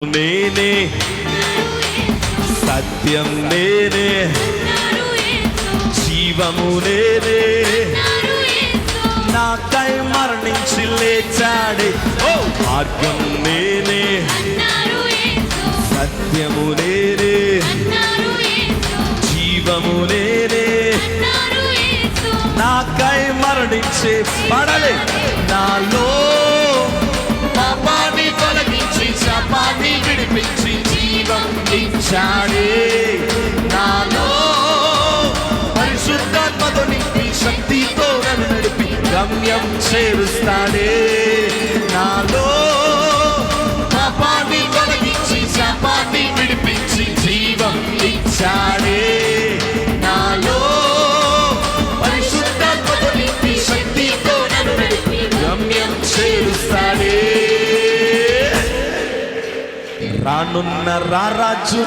నేనే సత్యం నేనే జీవము నేనే నాకై మరణించి లేచాడే భాగ్యం నేనే సత్యము నేనే జీవము నేనే నాకై మరణించే పడలే నాలో పాపాన్ని తొలగించి శాపాన్ని విడిపించి జీవం ఇచ్చాడే నాలో పరిశుద్ధాత్మతో నింపి శక్తితో నన్ను నడిపి గమ్యం చేరుస్తాడే నాలో పాపాన్ని తొలగించి శాపాన్ని విడిపించి జీవం ఇచ్చాడే నాలో పరిశుద్ధాత్మతో నింపి శక్తితో నన్ను నడిపి గమ్యం చేరుస్తాడే రానున్న రారాజు